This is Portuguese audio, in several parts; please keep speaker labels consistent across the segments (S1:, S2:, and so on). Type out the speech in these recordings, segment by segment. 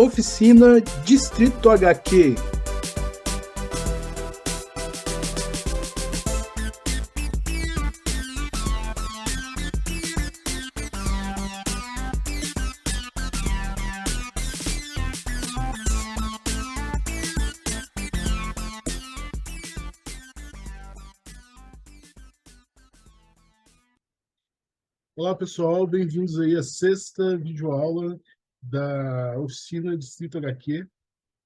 S1: Oficina Distrito HQ. Olá, pessoal, bem-vindos aí à sexta videoaula da Oficina Distrito HQ.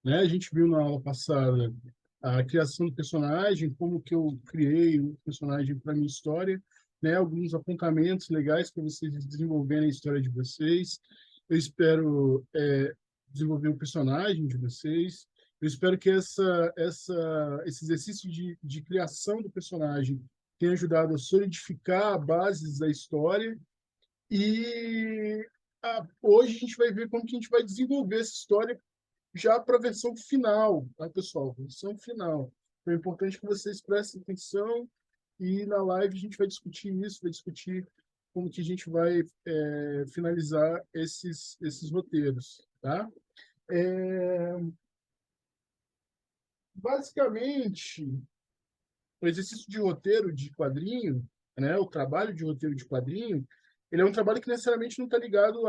S1: Né? A gente viu na aula passada a criação do personagem, como que eu criei o personagem para a minha história, né? Alguns apontamentos legais para vocês desenvolverem a história de vocês. Eu espero desenvolver o personagem de vocês. Eu espero que esse exercício de criação do personagem tenha ajudado a solidificar bases da história e hoje a gente vai ver como que a gente vai desenvolver essa história já para a versão final, tá, pessoal? Versão final. Então, é importante que vocês prestem atenção e na live a gente vai discutir isso, vai discutir como que a gente vai finalizar esses roteiros, tá? Basicamente, o exercício de roteiro de quadrinho, né, o trabalho de roteiro de quadrinho, ele é um trabalho que necessariamente não está ligado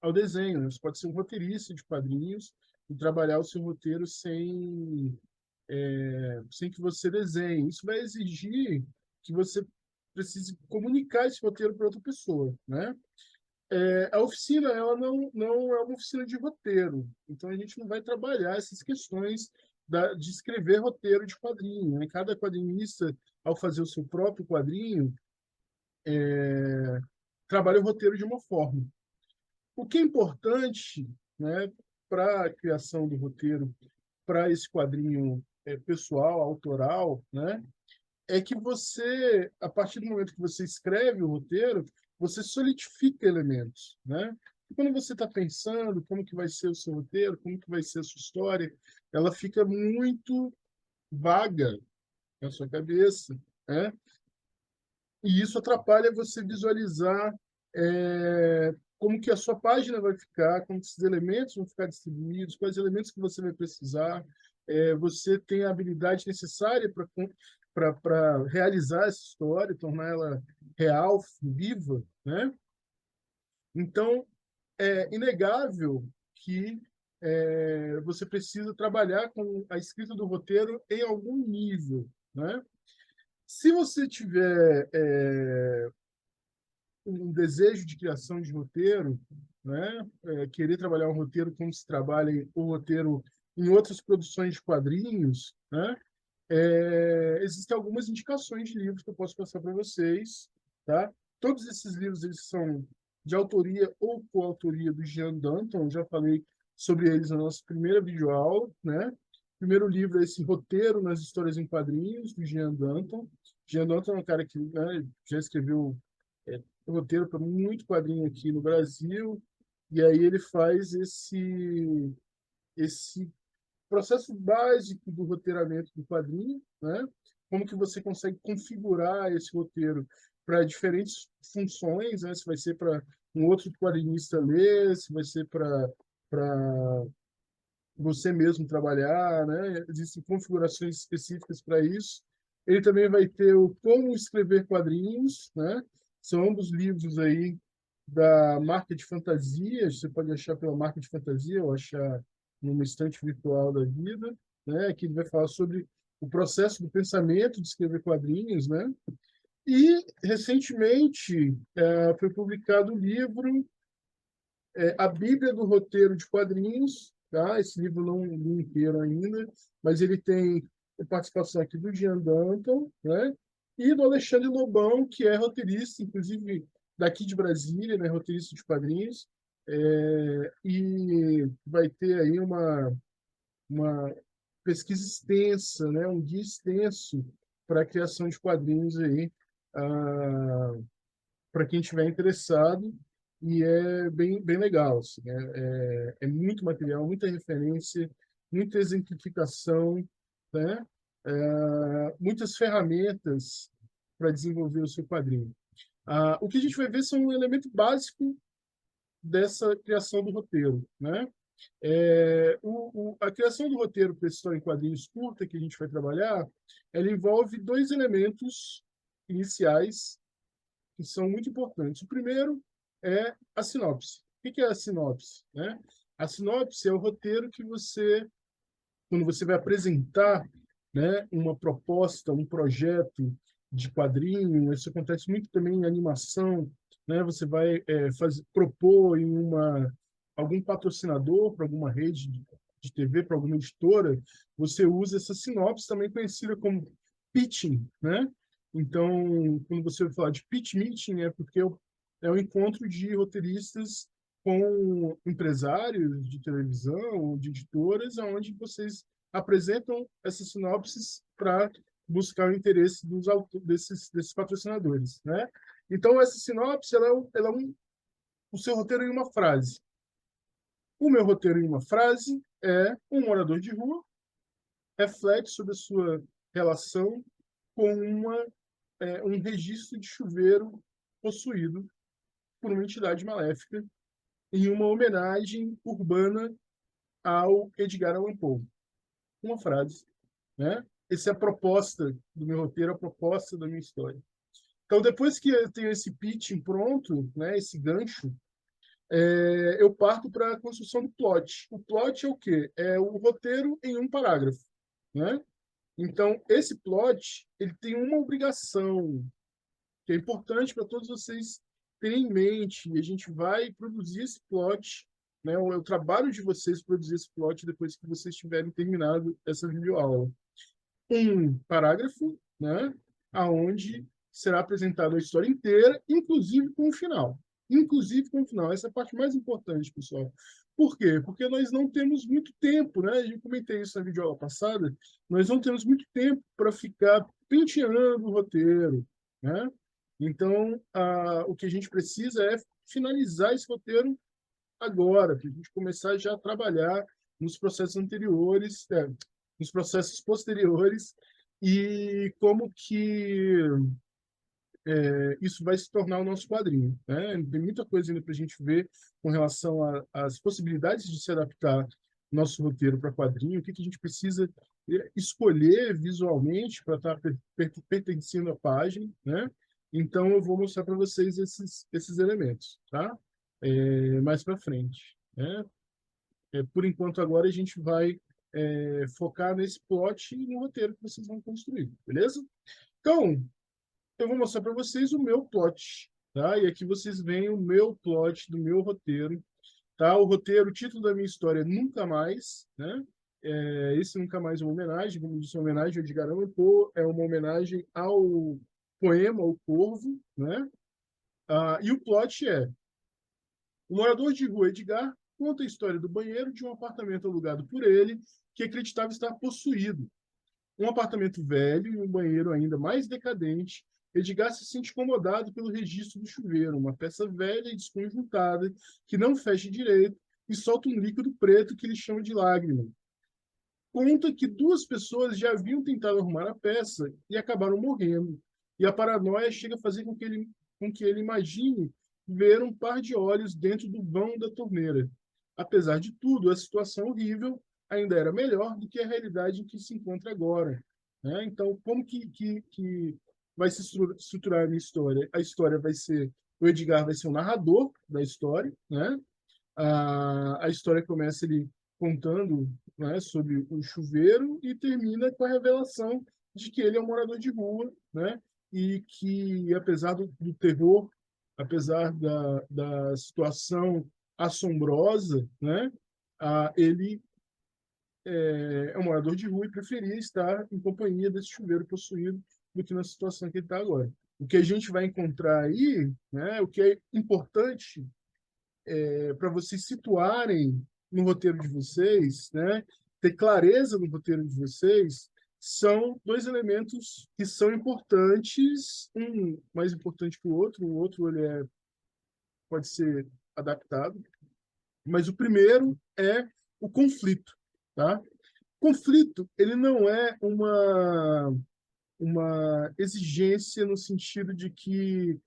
S1: ao desenho, né? Você pode ser um roteirista de quadrinhos e trabalhar o seu roteiro sem que você desenhe. Isso vai exigir que você precise comunicar esse roteiro para outra pessoa, né? A oficina, ela não é uma oficina de roteiro, então a gente não vai trabalhar essas questões de escrever roteiro de quadrinho, né? Cada quadrinista, ao fazer o seu próprio quadrinho, trabalha o roteiro de uma forma. O que é importante, né, para a criação do roteiro, para esse quadrinho pessoal, autoral, né, é que você, a partir do momento que você escreve o roteiro, você solidifica elementos, né? E quando você está pensando como que vai ser o seu roteiro, como que vai ser a sua história, ela fica muito vaga na sua cabeça, né? E isso atrapalha você visualizar como que a sua página vai ficar, como que esses elementos vão ficar distribuídos, quais elementos que você vai precisar. Você tem a habilidade necessária para realizar essa história, tornar ela real, viva, né? Então, é inegável que você precisa trabalhar com a escrita do roteiro em algum nível, né? Se você tiver um desejo de criação de roteiro, né? Querer trabalhar um roteiro como se trabalha o roteiro em outras produções de quadrinhos, né? Existem algumas indicações de livros que eu posso passar para vocês, tá? Todos esses livros eles são de autoria ou coautoria do Jean Danton, eu já falei sobre eles na nossa primeira videoaula, né? O primeiro livro é esse Roteiro nas Histórias em Quadrinhos, do Jean Danton. Jean Danton é um cara que, né, já escreveu roteiro para muito quadrinho aqui no Brasil, e aí ele faz esse processo básico do roteiramento do quadrinho, né? Como que você consegue configurar esse roteiro para diferentes funções, né? Se vai ser para um outro quadrinista ler, se vai ser para você mesmo trabalhar, né? Existem configurações específicas para isso. Ele também vai ter o Como Escrever Quadrinhos, né? São ambos livros aí da marca de fantasia. Você pode achar pela marca de fantasia ou achar numa estante virtual da vida, né? Que ele vai falar sobre o processo do pensamento de escrever quadrinhos, né? E recentemente foi publicado o livro A Bíblia do Roteiro de Quadrinhos, tá? Esse livro não li inteiro ainda, mas ele tem a participação aqui do Jean Danton, né? E do Alexandre Lobão, que é roteirista, inclusive daqui de Brasília, né? Roteirista de quadrinhos, e vai ter aí uma pesquisa extensa, né? Um guia extenso para a criação de quadrinhos aí, para quem estiver interessado, e é bem legal. Assim, é muito material, muita referência, muita exemplificação, né? Muitas ferramentas para desenvolver o seu quadrinho. O que a gente vai ver são um elemento básico dessa criação do roteiro, né? A criação do roteiro para essa história em quadrinhos curta que a gente vai trabalhar, ela envolve dois elementos iniciais que são muito importantes. O primeiro é a sinopse. O que é a sinopse, né? A sinopse é o roteiro que você, quando você vai apresentar, né, uma proposta, um projeto de quadrinho, isso acontece muito também em animação, né? Você vai propor em algum patrocinador para alguma rede de TV, para alguma editora, você usa essa sinopse, também conhecida como pitching, né? Então, quando você vai falar de pitch meeting, é porque é um encontro de roteiristas com empresários de televisão ou de editoras, onde vocês apresentam essas sinopses para buscar o interesse desses patrocinadores, né? Então, essa sinopse, o seu roteiro em uma frase. O meu roteiro em uma frase é: um morador de rua reflete sobre a sua relação com um registro de chuveiro possuído por uma entidade maléfica em uma homenagem urbana ao Edgar Allan Poe. Uma frase, né? Essa é a proposta do meu roteiro, a proposta da minha história. Então, depois que eu tenho esse pitching pronto, né, esse gancho, eu parto para a construção do plot. O plot é o quê? É o roteiro em um parágrafo, né? Então, esse plot, ele tem uma obrigação que é importante para todos vocês terem em mente. E a gente vai produzir esse plot, né? O trabalho de vocês produzir esse plot depois que vocês tiverem terminado essa videoaula. Um parágrafo, né? Aonde será apresentada a história inteira, inclusive com o final. Inclusive com o final. Essa é a parte mais importante, pessoal. Por quê? Porque nós não temos muito tempo, né? Eu comentei isso na videoaula passada. Nós não temos muito tempo para ficar penteando o roteiro, né? Então, o que a gente precisa é finalizar esse roteiro agora, para a gente começar já a trabalhar nos processos anteriores, nos processos posteriores, e como que isso vai se tornar o nosso quadrinho, né? Tem muita coisa ainda para a gente ver com relação às possibilidades de se adaptar nosso roteiro para quadrinho, o que a gente precisa escolher visualmente para estar pertencendo à página, né? Então, eu vou mostrar para vocês esses elementos, tá? Mais para frente, né? Por enquanto, agora a gente vai focar nesse plot e no roteiro que vocês vão construir, beleza? Então, eu vou mostrar para vocês o meu plot, tá? E aqui vocês veem o meu plot do meu roteiro, tá? O roteiro, o título da minha história é Nunca Mais, né? Esse Nunca Mais é uma homenagem, como disse, uma homenagem ao Edgar Allan Poe, é uma homenagem ao poema O Corvo, né? E o plot é: o morador de rua Edgar conta a história do banheiro de um apartamento alugado por ele, que acreditava estar possuído. Um apartamento velho e um banheiro ainda mais decadente, Edgar se sente incomodado pelo registro do chuveiro, uma peça velha e desconjuntada, que não fecha direito e solta um líquido preto que ele chama de lágrima. Conta que duas pessoas já haviam tentado arrumar a peça e acabaram morrendo, e a paranoia chega a fazer com que ele imagine ver um par de olhos dentro do vão da torneira. Apesar de tudo, a situação horrível ainda era melhor do que a realidade em que se encontra agora, né? Então, como que vai se estruturar a minha história? A história vai ser: o Edgar vai ser o narrador da história, né? A história começa ele contando, né, sobre o chuveiro e termina com a revelação de que ele é um morador de rua, né? E que, apesar do terror, apesar da situação assombrosa, né? Ele é um morador de rua e preferia estar em companhia desse chuveiro possuído do que na situação que ele está agora. O que a gente vai encontrar aí, né? O que é importante para vocês situarem no roteiro de vocês, né? Ter clareza no roteiro de vocês, são dois elementos que são importantes, um mais importante que o outro pode ser adaptado, mas o primeiro é o conflito, tá? Conflito, ele não é uma exigência no sentido de que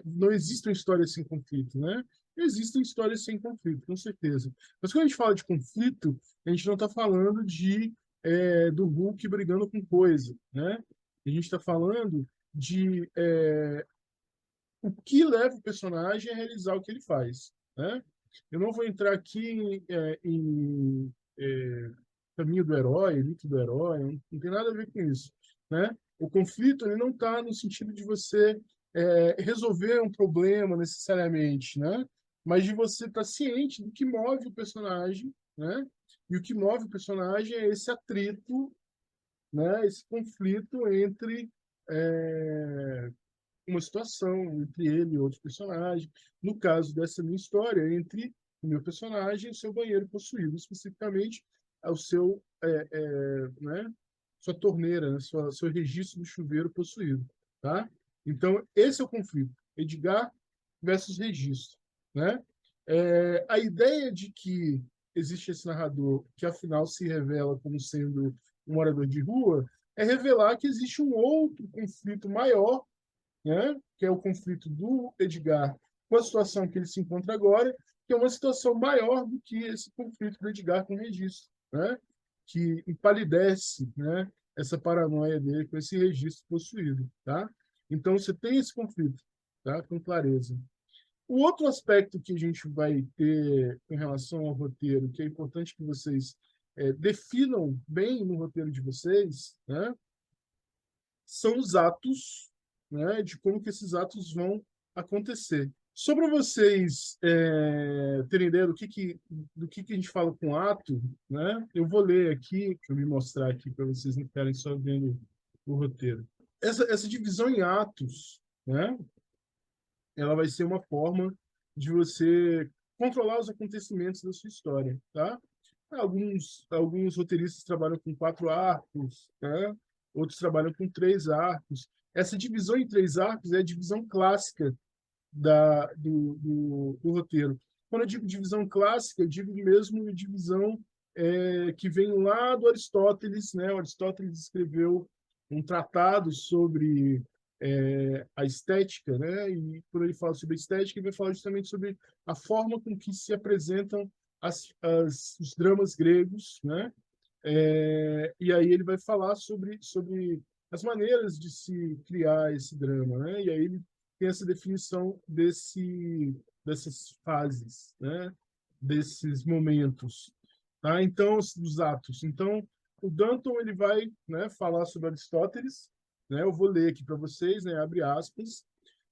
S1: não existe uma história sem conflito, né? Existem histórias sem conflito, com certeza. Mas quando a gente fala de conflito, a gente não está falando do Hulk brigando com coisa, né? A gente está falando de o que leva o personagem a realizar o que ele faz, né? Eu não vou entrar aqui em caminho do herói, mito do herói, não tem nada a ver com isso, né? O conflito ele não está no sentido de você resolver um problema necessariamente, né? Mas de você estar ciente do que move o personagem, né? E o que move o personagem é esse atrito, né? Esse conflito entre uma situação entre ele e outro personagem. No caso dessa minha história, entre o meu personagem e o seu banheiro possuído, especificamente ao seu, né, sua torneira, né, seu registro do chuveiro possuído, tá? Então, esse é o conflito, Edgar versus registro, né? A ideia de que existe esse narrador que, afinal, se revela como sendo um morador de rua é revelar que existe um outro conflito maior, né? Que é o conflito do Edgar com a situação que ele se encontra agora, que é uma situação maior do que esse conflito do Edgar com o registro, né? Que empalidece, né? Essa paranoia dele com esse registro possuído, tá? Então você tem esse conflito, tá? Com clareza. O outro aspecto que a gente vai ter em relação ao roteiro, que é importante que vocês definam bem no roteiro de vocês, né? São os atos, né, de como que esses atos vão acontecer. Só para vocês terem ideia do que a gente fala com ato, né, eu vou ler aqui, para me mostrar aqui, para vocês não ficarem só vendo o roteiro. Essa divisão em atos, né, ela vai ser uma forma de você controlar os acontecimentos da sua história, tá? Alguns roteiristas trabalham com 4 arcos, né? Outros trabalham com 3 arcos. Essa divisão em 3 arcos é a divisão clássica do roteiro. Quando eu digo divisão clássica, eu digo mesmo divisão que vem lá do Aristóteles, né? O Aristóteles escreveu um tratado sobre a estética, né? E quando ele fala sobre estética, ele vai falar justamente sobre a forma com que se apresentam os dramas gregos, né? E aí ele vai falar sobre as maneiras de se criar esse drama, né? E aí ele tem essa definição dessas fases, né? Desses momentos, tá? Então, os atos. Então, o Danton ele vai, né, falar sobre Aristóteles, né? Eu vou ler aqui para vocês, né? Abre aspas.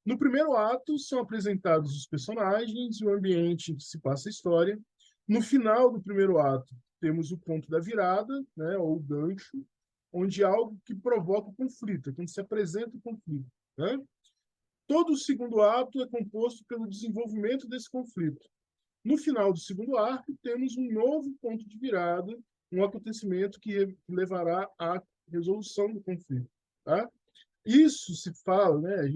S1: No primeiro ato são apresentados os personagens e o ambiente em que se passa a história. No final do primeiro ato temos o ponto da virada, né, ou o gancho, onde algo que provoca o conflito, quando se apresenta o conflito, né? Todo o segundo ato é composto pelo desenvolvimento desse conflito. No final do segundo arco, temos um novo ponto de virada, um acontecimento que levará à resolução do conflito, tá? Isso se fala, né?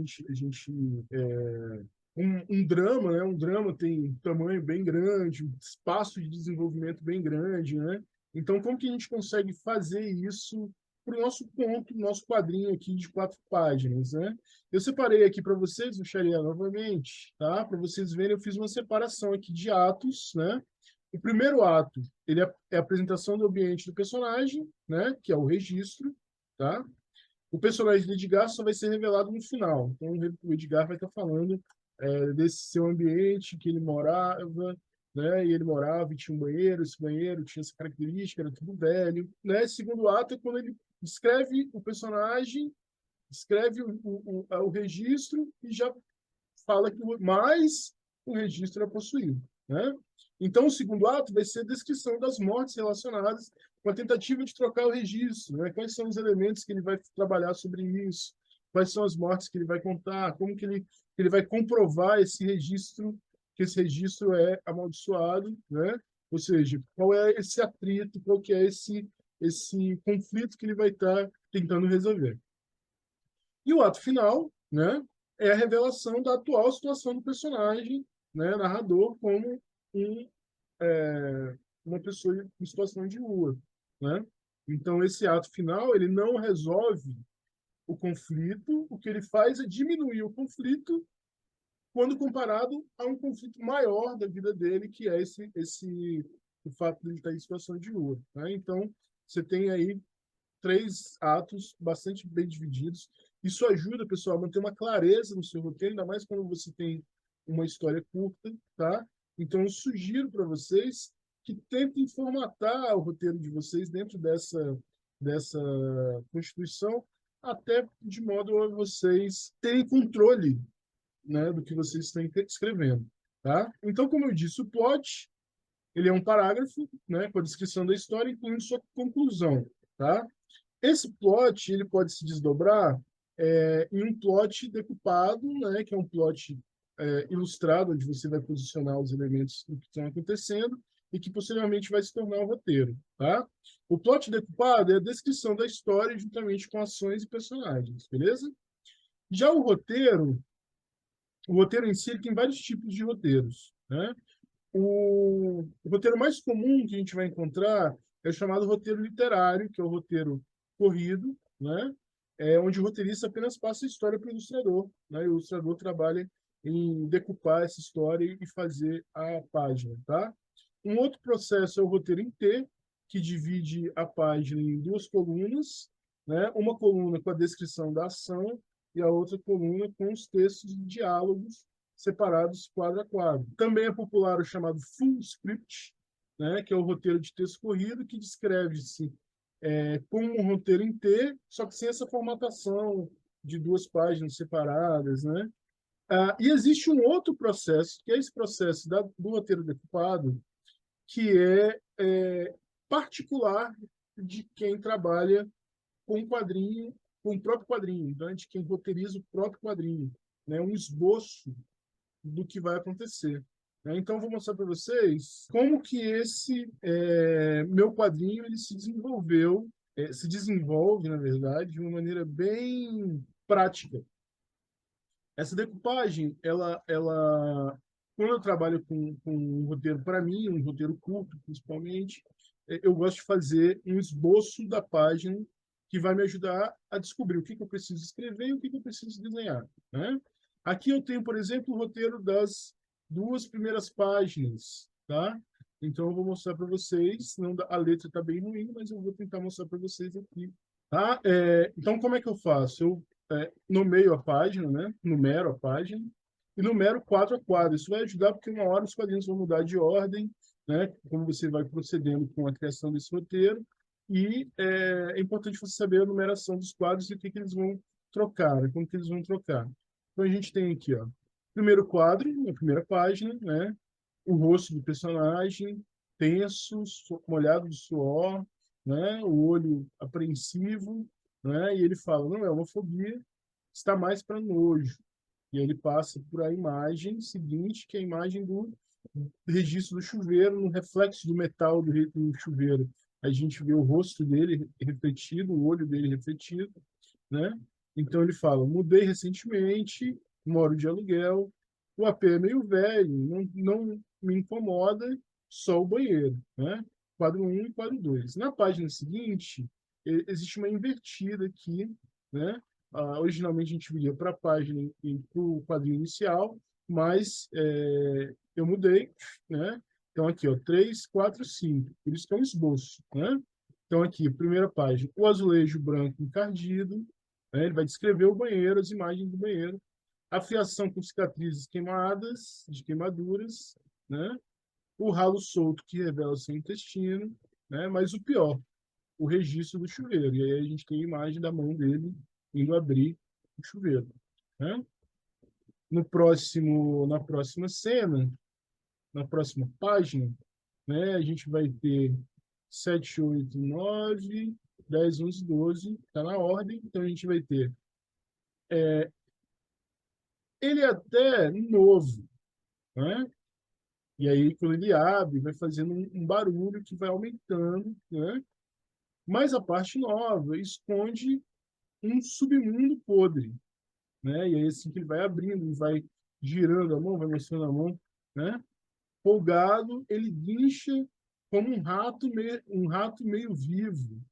S1: Um drama, né? Um drama tem um tamanho bem grande, um espaço de desenvolvimento bem grande, né? Então, como que a gente consegue fazer isso para o nosso conto, nosso quadrinho aqui de 4 páginas, né? Eu separei aqui para vocês, vou xarear novamente, tá? Para vocês verem, eu fiz uma separação aqui de atos, né? O primeiro ato, ele é a apresentação do ambiente do personagem, né? Que é o registro, tá? O personagem do Edgar só vai ser revelado no final. Então, o Edgar vai estar falando desse seu ambiente que ele morava, né? E ele morava e tinha um banheiro, esse banheiro tinha essa característica, era tudo velho, né? Segundo ato é quando ele descreve o personagem, escreve o registro e já fala que mais o registro é possuído, né? Então, o segundo ato vai ser a descrição das mortes relacionadas com a tentativa de trocar o registro, né? Quais são os elementos que ele vai trabalhar sobre isso, quais são as mortes que ele vai contar, como que ele vai comprovar que esse registro é amaldiçoado, né? Ou seja, qual é esse atrito, qual que é esse conflito que ele vai estar tentando resolver. E o ato final, né, é a revelação da atual situação do personagem, né, narrador, como um, uma pessoa em situação de rua, né? Então, esse ato final, ele não resolve o conflito, o que ele faz é diminuir o conflito quando comparado a um conflito maior da vida dele, que é o fato de ele estar em situação de rua, né? Então, você tem aí 3 atos bastante bem divididos. Isso ajuda, pessoal, a manter uma clareza no seu roteiro, ainda mais quando você tem uma história curta, tá? Então, eu sugiro para vocês que tentem formatar o roteiro de vocês dentro dessa constituição, até de modo a vocês terem controle, né, do que vocês estão escrevendo, tá? Então, como eu disse, o plot, ele é um parágrafo, né, com a descrição da história, incluindo sua conclusão, tá? Esse plot ele pode se desdobrar em um plot decupado, né, que é um plot ilustrado, onde você vai posicionar os elementos do que estão acontecendo e que posteriormente vai se tornar o roteiro. Tá? O plot decupado é a descrição da história juntamente com ações e personagens, beleza? Já o roteiro em si ele tem vários tipos de roteiros. Né? O roteiro mais comum que a gente vai encontrar é o chamado roteiro literário, que é o roteiro corrido, né? Onde o roteirista apenas passa a história para o ilustrador, né? E o ilustrador trabalha em decupar essa história e fazer a página, tá? Um outro processo é o roteiro em T, que divide a página em 2 colunas, né? Uma coluna com a descrição da ação e a outra coluna com os textos e diálogos separados quadro a quadro. Também é popular o chamado full script, né, que é o roteiro de texto corrido, que descreve-se como um roteiro em T, só que sem essa formatação de 2 páginas separadas. Né? E existe um outro processo, que é esse processo do roteiro decupado, que é particular de quem trabalha com quadrinho, com o próprio quadrinho, né, de quem roteiriza o próprio quadrinho, né, um esboço do que vai acontecer. Então, eu vou mostrar para vocês como que esse meu quadrinho ele se desenvolve, na verdade, de uma maneira bem prática. Essa decupagem, quando eu trabalho com um roteiro para mim, um roteiro curto, principalmente, eu gosto de fazer um esboço da página que vai me ajudar a descobrir o que eu preciso escrever e o que eu preciso desenhar. Né? Aqui eu tenho, por exemplo, o roteiro das 2 primeiras páginas, tá? Então eu vou mostrar para vocês. Não, a letra está bem ruim, mas eu vou tentar mostrar para vocês aqui. Tá? Então, como é que eu faço? Eu nomeio a página, né? Numero a página e numero quadro a quadro. Isso vai ajudar porque uma hora os quadrinhos vão mudar de ordem, né? Como você vai procedendo com a criação desse roteiro. E é importante você saber a numeração dos quadros e o que eles vão trocar, né? Como que eles vão trocar. Então, a gente tem aqui, ó, primeiro quadro, na primeira página, né? O rosto do personagem, tenso, molhado de suor, né? O olho apreensivo, né? E ele fala, não é uma fobia, está mais para nojo. E ele passa por a imagem seguinte, que é a imagem do registro do chuveiro, no reflexo do metal do chuveiro. A gente vê o rosto dele refletido, o olho dele refletido, né? Então ele fala, mudei recentemente, moro de aluguel, o AP é meio velho, não me incomoda, só o banheiro, né? Quadro 1 e quadro 2. Na página seguinte, existe uma invertida aqui, né? Originalmente a gente viria para a página e para o quadrinho inicial, mas eu mudei, né? Então aqui, ó, 3, 4, 5. Por isso que é um esboço, né? Então aqui, primeira página, o azulejo branco encardido, né? Ele vai descrever o banheiro, as imagens do banheiro, a fiação com cicatrizes queimadas, de queimaduras, né? O ralo solto que revela seu intestino, né? Mas o pior, o registro do chuveiro. E aí a gente tem a imagem da mão dele indo abrir o chuveiro, né? Na próxima cena, na próxima página, né, a gente vai ter 7, 8, 9, 10, 11, 12, está na ordem, então a gente vai ter ele é até novo, né? E aí, quando ele abre, vai fazendo um barulho que vai aumentando, né? Mas a parte nova esconde um submundo podre, né? E aí, assim que ele vai abrindo, vai girando a mão, vai mostrando a mão, né? Folgado, ele guincha como um rato meio vivo,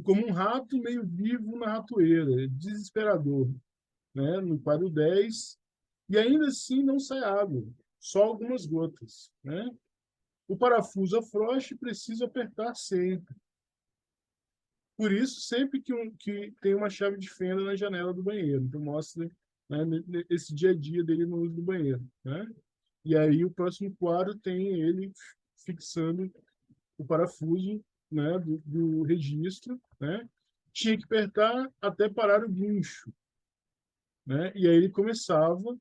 S1: como um rato meio vivo na ratoeira, desesperador, né? No quadro 10 e ainda assim não sai água, só algumas gotas, né? O parafuso afrouxa e preciso apertar sempre. Por isso, sempre que tem uma chave de fenda na janela do banheiro. Então, mostra, né, esse dia a dia dele no uso do banheiro, né? E aí, o próximo quadro tem ele fixando o parafuso, né, do registro, né? Tinha que apertar até parar o guincho, né? E aí ele começava,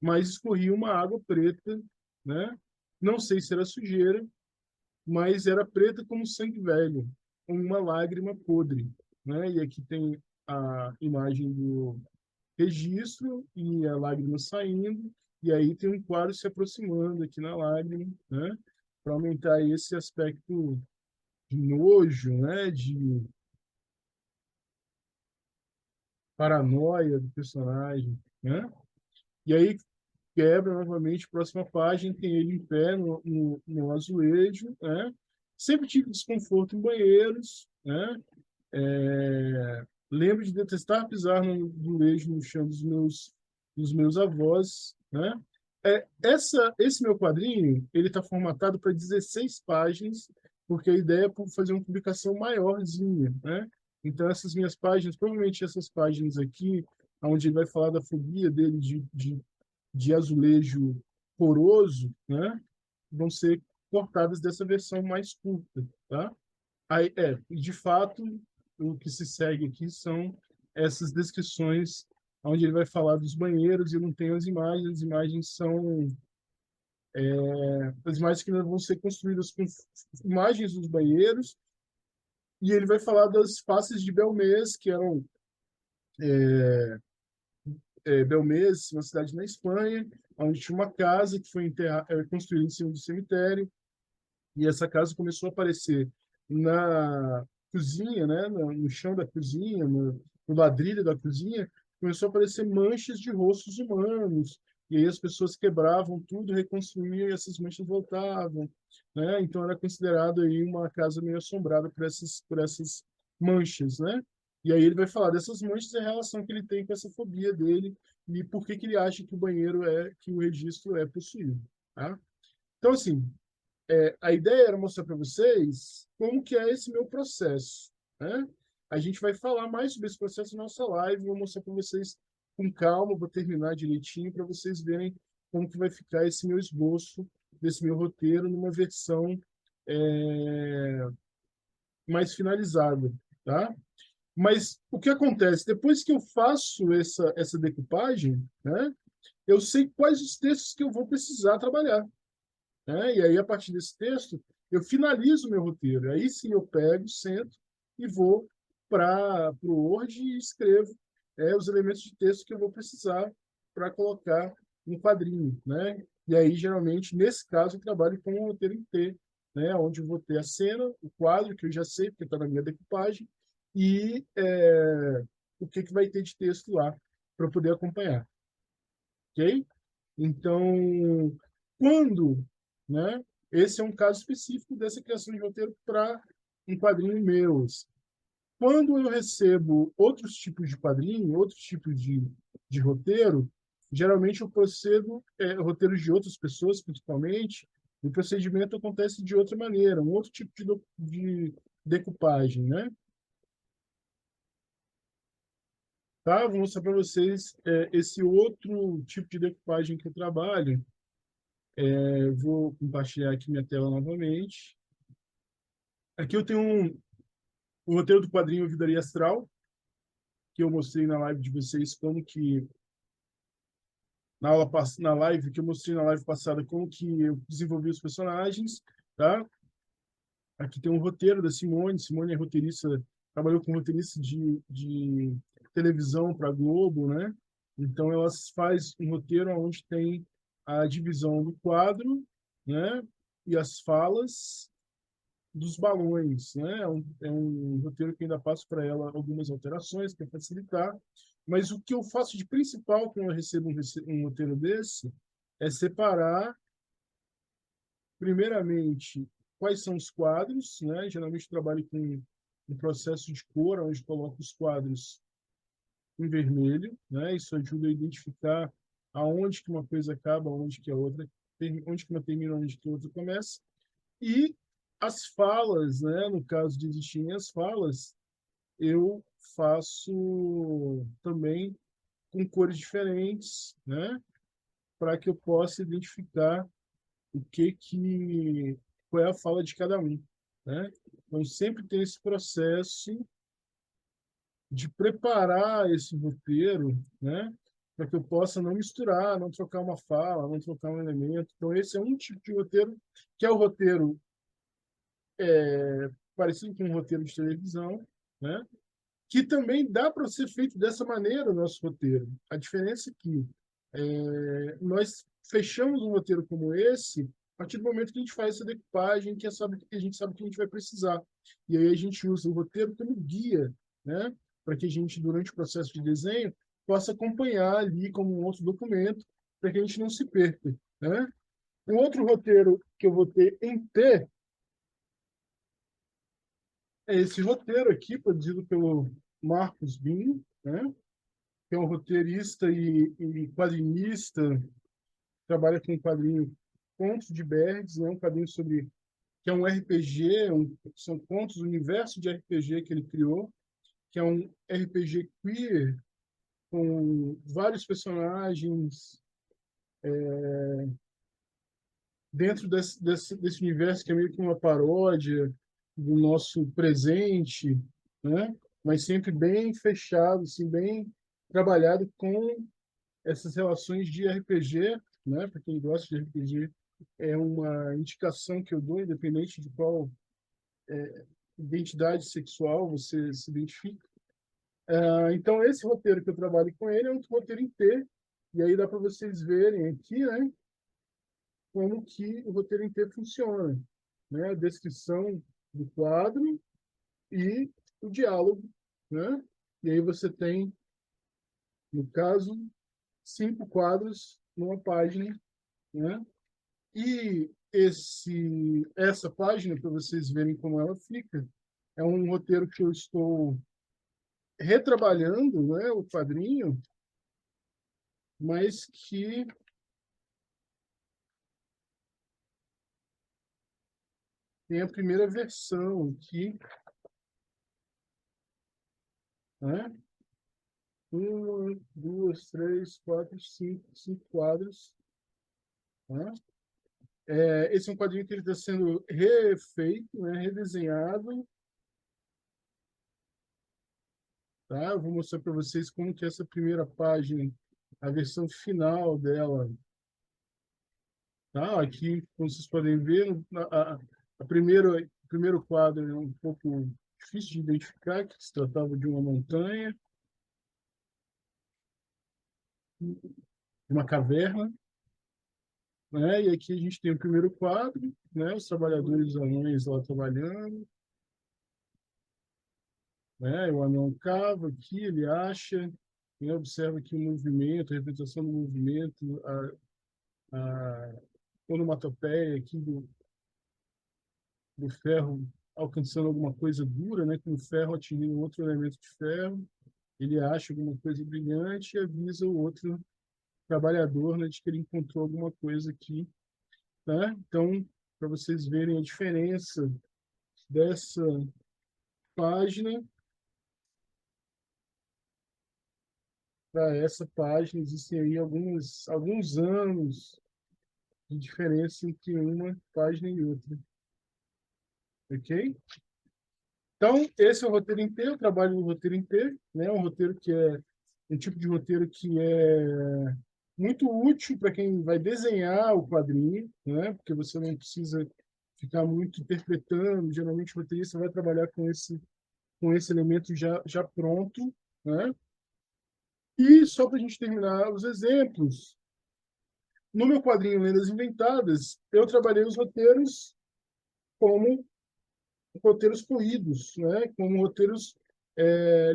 S1: mas escorria uma água preta, né? Não sei se era sujeira, mas era preta como sangue velho, com uma lágrima podre, né? E aqui tem a imagem do registro e a lágrima saindo, e aí tem um quadro se aproximando aqui na lágrima, né? Para aumentar esse aspecto de nojo, né? De paranoia do personagem, né? E aí quebra novamente, próxima página, tem ele em pé no azulejo, né? Sempre tive desconforto em banheiros, né? Lembro de detestar pisar no azulejo no chão dos meus avós, né? Esse meu quadrinho, ele está formatado para 16 páginas, porque a ideia é fazer uma publicação maiorzinha, né? Então, essas minhas páginas, provavelmente essas páginas aqui, onde ele vai falar da fobia dele de azulejo poroso, né? Vão ser cortadas dessa versão mais curta, tá? Aí, de fato, o que se segue aqui são essas descrições onde ele vai falar dos banheiros e não tem as imagens são as imagens que vão ser construídas com imagens dos banheiros, e ele vai falar das faces de Belmez, que eram Belmez, uma cidade na Espanha, onde tinha uma casa que foi construída em cima do cemitério, e essa casa começou a aparecer na cozinha, né, no chão da cozinha, no ladrilho da cozinha, começou a aparecer manchas de rostos humanos, e aí as pessoas quebravam tudo, reconstruíam e essas manchas voltavam, né? Então era considerado aí uma casa meio assombrada por essas manchas, né? E aí ele vai falar dessas manchas e a relação que ele tem com essa fobia dele e por que que ele acha que que o registro é possuído, tá? Então, assim, a ideia era mostrar para vocês como que é esse meu processo, né? A gente vai falar mais sobre esse processo na nossa live, vou mostrar para vocês com calma, vou terminar direitinho para vocês verem como que vai ficar esse meu esboço desse meu roteiro numa versão é, mais finalizada, tá? Mas o que acontece? Depois que eu faço essa decupagem, né, eu sei quais os textos que eu vou precisar trabalhar, né? E aí, a partir desse texto, eu finalizo o meu roteiro. Aí sim eu pego, sento e vou para o Word e escrevo os elementos de texto que eu vou precisar para colocar no quadrinho, né? E aí, geralmente, nesse caso, eu trabalho com um roteiro em T, né? Onde eu vou ter a cena, o quadro, que eu já sei, porque está na minha decupagem, e o que, que vai ter de texto lá para poder acompanhar, ok? Então, quando, né? Esse é um caso específico dessa criação de roteiro para um quadrinho meu. Quando eu recebo outros tipos de quadrinho, outros tipos de roteiro, geralmente eu procedo, roteiros de outras pessoas, principalmente, o procedimento acontece de outra maneira, um outro tipo de decupagem, né? Tá? Vou mostrar para vocês esse outro tipo de decupagem que eu trabalho. Eu vou compartilhar aqui minha tela novamente. Aqui eu tenho o roteiro do quadrinho Vidaria Astral, que eu mostrei na live de vocês como que na live que eu mostrei na live passada como que eu desenvolvi os personagens, tá? Aqui tem um roteiro da Simone. Simone é roteirista, trabalhou com roteirista de televisão para Globo, né? Então ela faz um roteiro onde tem a divisão do quadro, né? E as falas dos balões, né? É um roteiro que ainda passo para ela algumas alterações para facilitar, mas o que eu faço de principal quando eu recebo um roteiro desse é separar, primeiramente, quais são os quadros, né? Geralmente eu trabalho com um processo de cor, onde coloco os quadros em vermelho, né? Isso ajuda a identificar aonde que uma coisa acaba, aonde que a outra, onde que uma termina, onde que a outra começa. E as falas, né? No caso de existirem as falas, eu faço também com cores diferentes, né? Para que eu possa identificar o qual é a fala de cada um, né? Então sempre tem esse processo de preparar esse roteiro, né? Para que eu possa não misturar, não trocar uma fala, não trocar um elemento. Então esse é um tipo de roteiro que é o roteiro parecido com um roteiro de televisão, né? Que também dá para ser feito dessa maneira o nosso roteiro. A diferença é que nós fechamos um roteiro como esse a partir do momento que a gente faz essa decupagem, que a gente sabe que a gente vai precisar. E aí a gente usa o roteiro como guia, né? Para que a gente, durante o processo de desenho, possa acompanhar ali como um outro documento, para que a gente não se perca, né? Um outro roteiro que eu vou ter em T é esse roteiro aqui, produzido pelo Marcos Binho, né? Que é um roteirista e quadrinista, trabalha com um quadrinho Contos de Bergs, né? Um quadrinho sobre que é um RPG, são contos do universo de RPG que ele criou, que é um RPG queer com vários personagens dentro desse universo que é meio que uma paródia do nosso presente, né? Mas sempre bem fechado, assim, bem trabalhado com essas relações de RPG, né? Para quem gosta de RPG, é uma indicação que eu dou, independente de qual identidade sexual você se identifica. Então, esse roteiro que eu trabalho com ele é um roteiro em T, e aí dá para vocês verem aqui, né? Como que o roteiro em T funciona, né? A descrição do quadro e o diálogo, né? E aí você tem, no caso, 5 quadros numa página, né? E essa página, para vocês verem como ela fica, é um roteiro que eu estou retrabalhando, né, o quadrinho, mas que tem a primeira versão aqui, né? Uma, duas, três, quatro, cinco quadros, né? Esse é um quadrinho que ele está sendo refeito, né, redesenhado, tá? Eu vou mostrar para vocês como que essa primeira página, a versão final dela, tá? Aqui, como vocês podem ver, o primeiro quadro é um pouco difícil de identificar, que se tratava de uma montanha, de uma caverna, né? E aqui a gente tem o primeiro quadro, né? Os trabalhadores anões lá trabalhando, né? O anão cava aqui, ele acha, né? Observa aqui o movimento, a representação do movimento, a onomatopeia aqui do ferro alcançando alguma coisa dura, né? Com o ferro atingindo outro elemento de ferro. Ele acha alguma coisa brilhante e avisa o outro trabalhador, né, de que ele encontrou alguma coisa aqui, né? Então, para vocês verem a diferença dessa página para essa página, existem aí alguns anos de diferença entre uma página e outra, ok? Então, esse é o roteiro inteiro, eu trabalho no roteiro inteiro, né? Um roteiro que é um tipo de roteiro que é muito útil para quem vai desenhar o quadrinho, né? Porque você não precisa ficar muito interpretando. Geralmente, o roteirista vai trabalhar com esse elemento já pronto, né? E só para a gente terminar os exemplos, no meu quadrinho Lendas Inventadas, eu trabalhei os roteiros como roteiros corridos, né? Como roteiros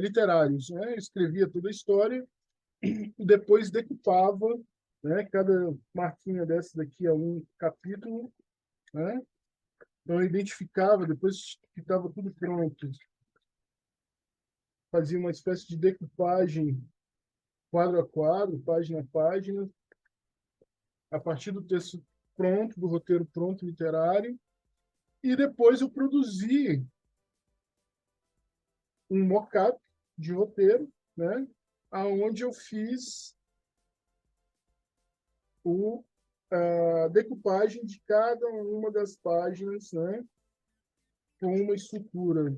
S1: literários, né? Eu escrevia toda a história e depois decupava, né? Cada marquinha dessa daqui é um capítulo, né? Então eu identificava, depois que estava tudo pronto, fazia uma espécie de decupagem quadro a quadro, página a página, a partir do texto pronto, do roteiro pronto literário, e depois eu produzi um mock-up de roteiro, né, aonde eu fiz a decupagem de cada uma das páginas, né, com uma estrutura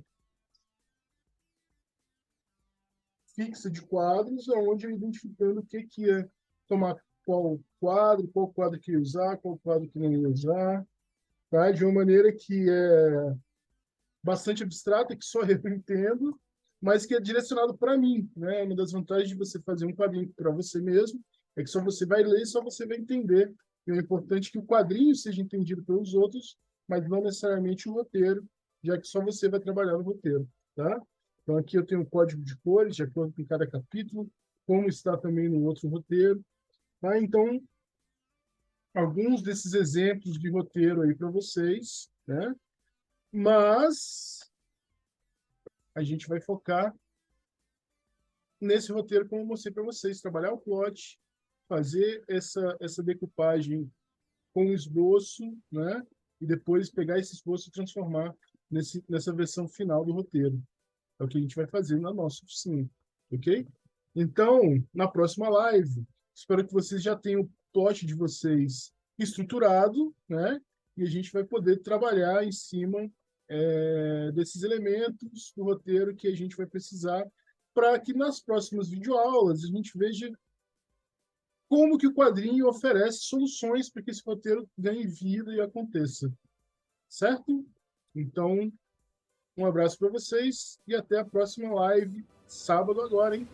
S1: fixa de quadros, onde eu identificando o que ia tomar qual quadro que ia usar, qual quadro que não ia usar, tá? De uma maneira que é bastante abstrata, que só eu entendo, mas que é direcionado para mim, né? Uma das vantagens de você fazer um quadrinho para você mesmo é que só você vai ler e só você vai entender. E é importante que o quadrinho seja entendido pelos outros, mas não necessariamente o roteiro, já que só você vai trabalhar no roteiro, tá? Então aqui eu tenho um código de cores de acordo com cada capítulo, como está também no outro roteiro, tá? Então, alguns desses exemplos de roteiro aí para vocês, né? Mas a gente vai focar nesse roteiro, como eu mostrei para vocês, trabalhar o plot, fazer essa decupagem com o esboço, né? E depois pegar esse esboço e transformar nessa versão final do roteiro. É o que a gente vai fazer na nossa oficina, ok? Então, na próxima live, espero que vocês já tenham o plot de vocês estruturado, né? E a gente vai poder trabalhar em cima desses elementos do roteiro que a gente vai precisar para que nas próximas videoaulas a gente veja como que o quadrinho oferece soluções para que esse roteiro ganhe vida e aconteça, certo? Então, um abraço para vocês e até a próxima live, sábado agora, hein?